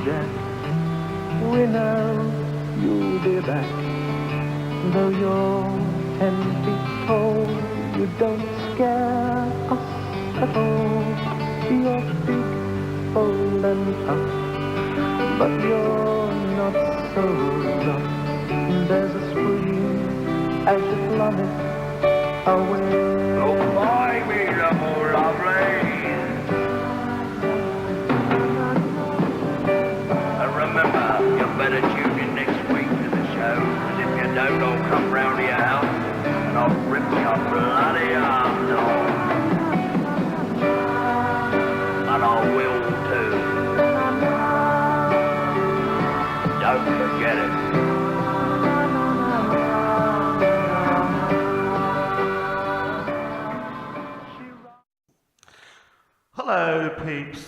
Jack. We know you'll be back. Though you're 10 feet tall, you don't scare us at all. You're big, bold and tough, but you're not so rough. There's a scream as you plummet away. Oh, my, me love, oh, lovely. And remember, you better tune in next week to the show, because if you don't, I'll come round to your house and I'll rip your bloody arms off. And I will too. Don't forget it. Hello, peeps.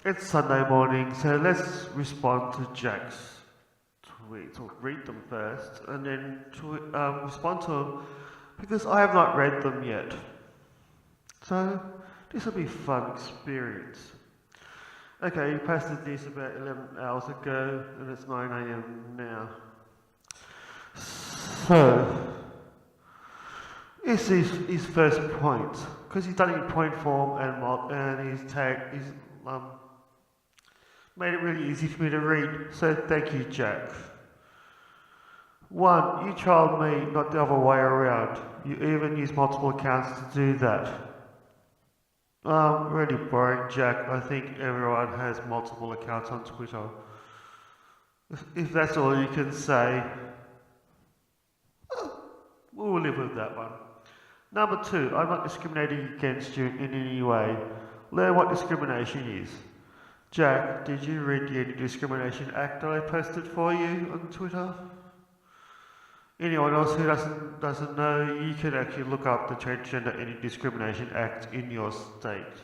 It's Sunday morning, so let's respond to Jack's tweets, or read them first, and then respond to them, because I have not read them yet. So this will be a fun experience. Okay, he posted this about 11 hours ago, and it's 9 AM now. So, this is his first point, because he's done it in point form and he's made it really easy for me to read, so thank you, Jack. 1, you trialed me, not the other way around. You even used multiple accounts to do that. Really boring, Jack. I think everyone has multiple accounts on Twitter. If that's all you can say, we'll live with that one. Number 2, I'm not discriminating against you in any way. Learn what discrimination is. Jack, did you read the Anti-Discrimination Act that I posted for you on Twitter? Anyone else who doesn't know, you can actually look up the Transgender Anti-Discrimination Act in your state.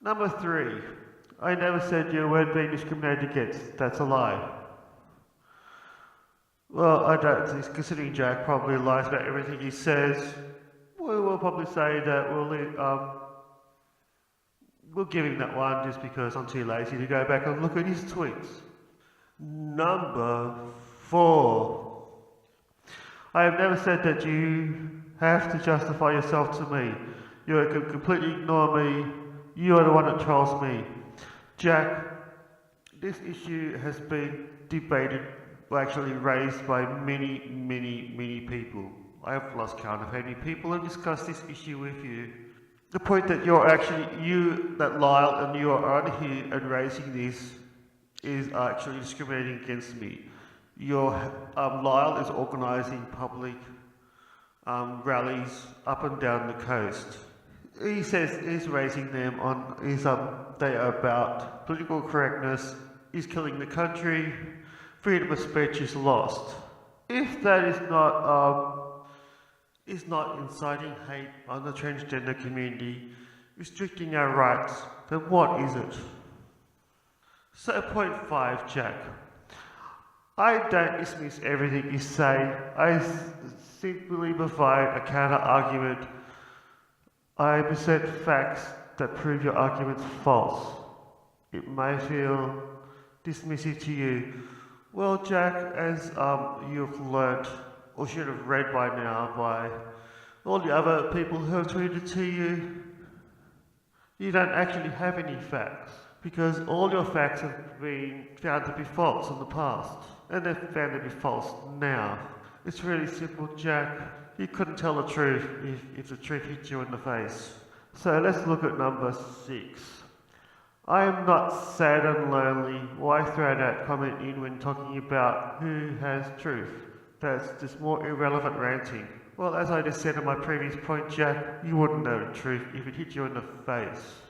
Number 3, I never said you weren't being discriminated against. That's a lie. Well, I don't, considering Jack probably lies about everything he says, we'll probably say that we'll give him that one just because I'm too lazy to go back and look at his tweets. Number 4. I have never said that you have to justify yourself to me. You can completely ignore me. You are the one that trolls me. Jack, this issue has been debated, actually raised by many people. I have lost count of how many people have discussed this issue with you. The point that that Lyle and you are on here and raising this is actually discriminating against me. Lyle is organising public rallies up and down the coast. He says he's raising them on they are about political correctness, is killing the country, freedom of speech is lost. If that is not inciting hate on the transgender community, restricting our rights, then what is it? So point 5, Jack. I don't dismiss everything you say. I simply provide a counter-argument. I present facts that prove your argument's false. It may feel dismissive to you. Well, Jack, as you've learnt, or should have read by now, by all the other people who have tweeted to you, you don't actually have any facts, because all your facts have been found to be false in the past, and they're found to be false now. It's really simple, Jack. You couldn't tell the truth if the truth hit you in the face. So let's look at number 6. I am not sad and lonely. Why throw that comment in when talking about who has truth? That's just more irrelevant ranting. Well, as I just said in my previous point, Jack, you wouldn't know the truth if it hit you in the face.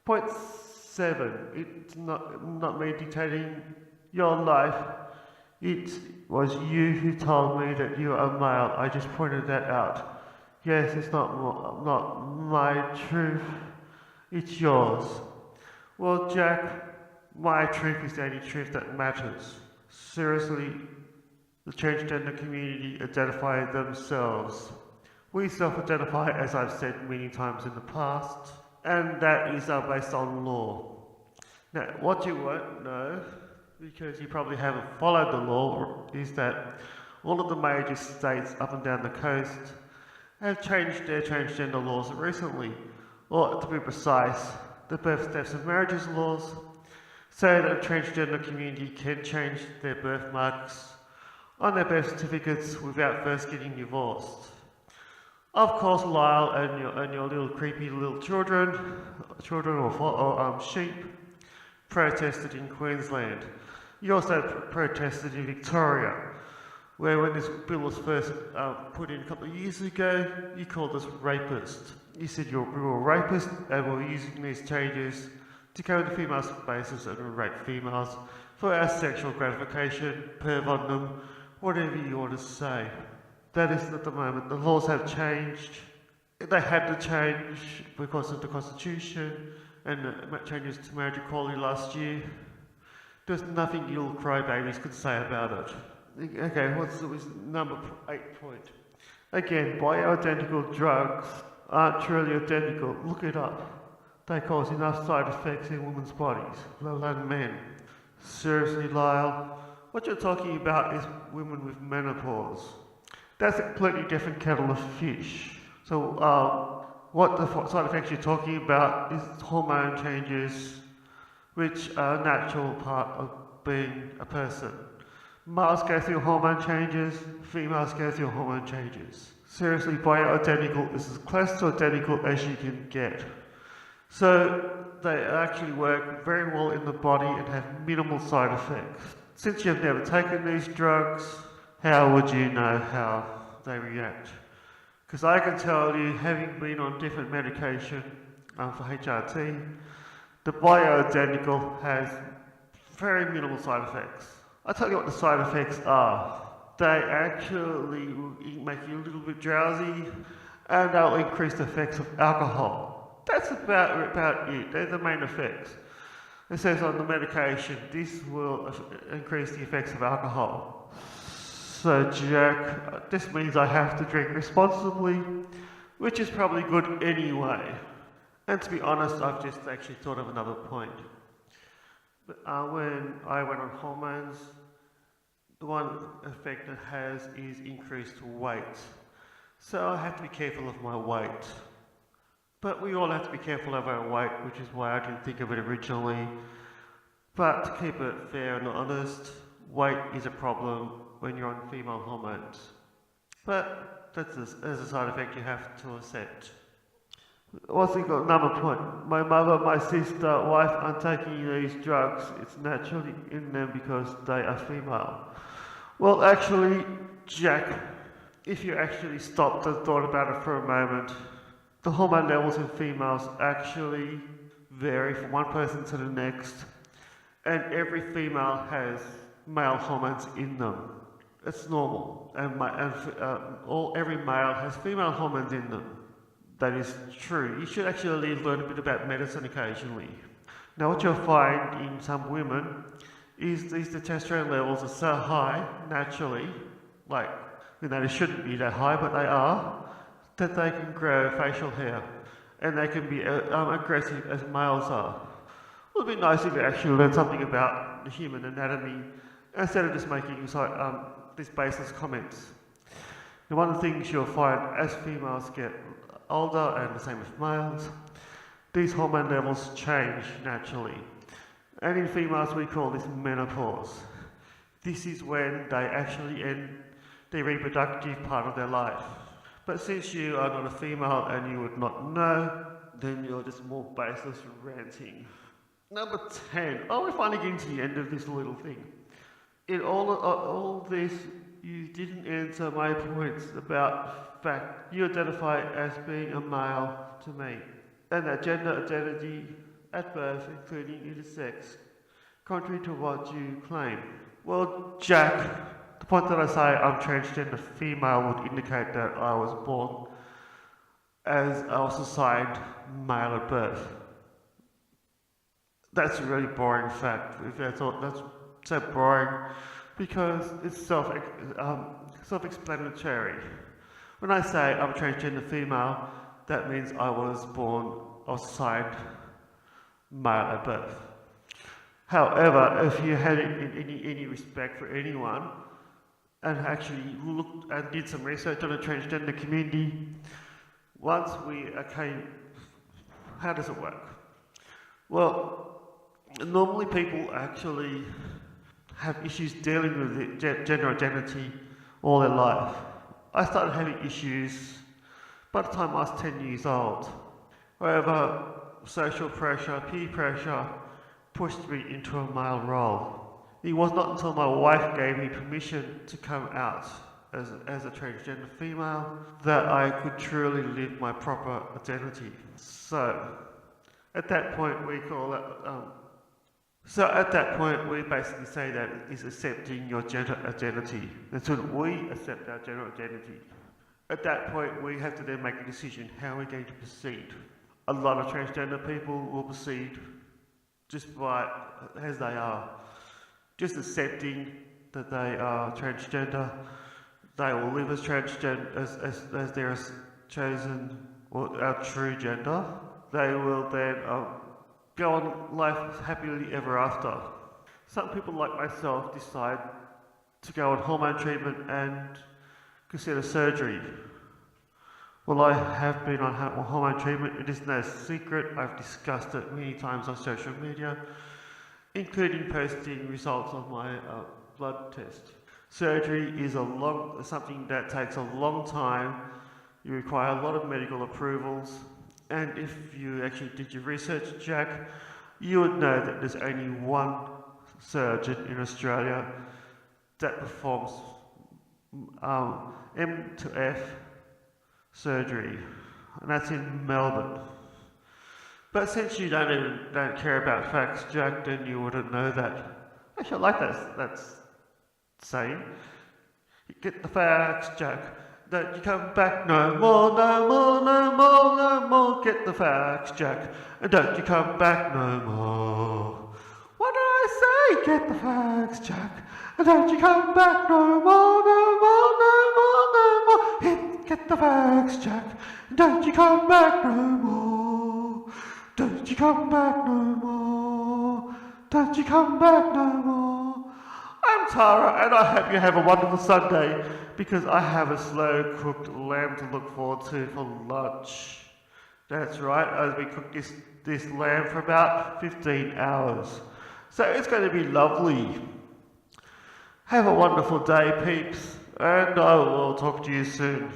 Point 7. It's not me dictating your life. It was you who told me that you are male. I just pointed that out. Yes, it's not my truth. It's yours. Well, Jack, my truth is the only truth that matters. Seriously, the transgender community identify themselves. We self-identify, as I've said many times in the past, and that is based on law. Now, what you won't know, because you probably haven't followed the law, is that all of the major states up and down the coast have changed their transgender laws recently. Or, to be precise, the birth, deaths and marriages laws say that a transgender community can change their birthmarks on their birth certificates without first getting divorced. Of course, Lyle and your little creepy little children or sheep, protested in Queensland. You also protested in Victoria, where when this bill was first put in a couple of years ago, you called us rapists. You said we were rapists and we were using these changes to go into female spaces and rape females for our sexual gratification, perv on them, whatever you want to say. That isn't at the moment. The laws have changed. They had to change because of the Constitution and the changes to marriage equality last year. There's nothing you little crybabies could say about it. Okay, what's number 8 point? Again, bioidentical drugs aren't truly identical. Look it up. They cause enough side effects in women's bodies, let alone men. Seriously, Lyle, what you're talking about is women with menopause. That's a completely different kettle of fish. So, what the side effects you're talking about is hormone changes, which are a natural part of being a person. Males go through hormone changes, females go through hormone changes. Seriously, bioidentical is as close to identical as you can get. So they actually work very well in the body and have minimal side effects. Since you've never taken these drugs, how would you know how they react? Because I can tell you, having been on different medication for HRT, the bioidentical has very minimal side effects. I'll tell you what the side effects are. They actually make you a little bit drowsy and they'll increase the effects of alcohol. That's about it. They're the main effects. It says on the medication, this will increase the effects of alcohol. So Jack, this means I have to drink responsibly, which is probably good anyway. And to be honest, I've just actually thought of another point. When I went on hormones, the one effect it has is increased weight. So I have to be careful of my weight. But we all have to be careful of our weight, which is why I didn't think of it originally. But to keep it fair and honest, weight is a problem when you're on female hormones. But that's a side effect you have to accept. Also got another point. My mother, my sister, wife aren't taking these drugs. It's naturally in them because they are female. Well, actually, Jack, if you actually stopped and thought about it for a moment, the hormone levels in females actually vary from one person to the next, and every female has male hormones in them. It's normal, and every male has female hormones in them. That is true. You should actually learn a bit about medicine occasionally. Now, what you'll find in some women is these testosterone levels are so high naturally, like, they shouldn't be that high, but they are, that they can grow facial hair and they can be aggressive as males are. It would be nice if you actually learned something about the human anatomy instead of just making these baseless comments. Now, one of the things you'll find as females get older, and the same with males, these hormone levels change naturally. And in females we call this menopause. This is when they actually end the reproductive part of their life. But since you are not a female and you would not know, then you're just more baseless ranting. Number 10. Oh, we're finally getting to the end of this little thing. In all this, you didn't answer my points about fact you identify as being a male to me, and that gender identity at birth, including intersex, contrary to what you claim. Well, Jack, the point that I say I'm transgender female would indicate that I was born as I was assigned male at birth. That's a really boring fact. That's so boring because it's self-explanatory. When I say I'm a transgender female, that means I was assigned male at birth. However, if you had any respect for anyone and actually looked and did some research on the transgender community, once we came, how does it work? Well, normally people actually have issues dealing with gender identity all their life. I started having issues by the time I was 10 years old. However, social pressure, peer pressure, pushed me into a male role. It was not until my wife gave me permission to come out as a transgender female that I could truly live my proper identity. So, at that point we call it, we basically say that is accepting your gender identity. That's when we accept our gender identity. At that point we have to then make a decision how we're going to proceed. A lot of transgender people will proceed just by as they are, just accepting that they are transgender. They will live as transgender as their chosen or our true gender. They will then go on life happily ever after. Some people like myself decide to go on hormone treatment and consider surgery. Well, I have been on hormone treatment. It is no secret. I've discussed it many times on social media, including posting results of my blood test. Surgery is something that takes a long time. You require a lot of medical approvals, and if you actually did your research, Jack, you would know that there's only one surgeon in Australia that performs M to F surgery, and that's in Melbourne. But since you don't care about facts, Jack, then you wouldn't know that. Actually, I like that saying. You get the facts, Jack. Don't you come back no more, no more, no more, no more. Get the facts, Jack. And don't you come back no more. What did I say? Get the facts, Jack. And don't you come back no more, no more, no more, no more. Get the facts, Jack. And don't you come back no more. Don't you come back no more. Don't you come back no more. I'm Tara, and I hope you have a wonderful Sunday, because I have a slow-cooked lamb to look forward to for lunch. That's right, as we cook this lamb for about 15 hours. So it's going to be lovely. Have a wonderful day, peeps, and I will talk to you soon.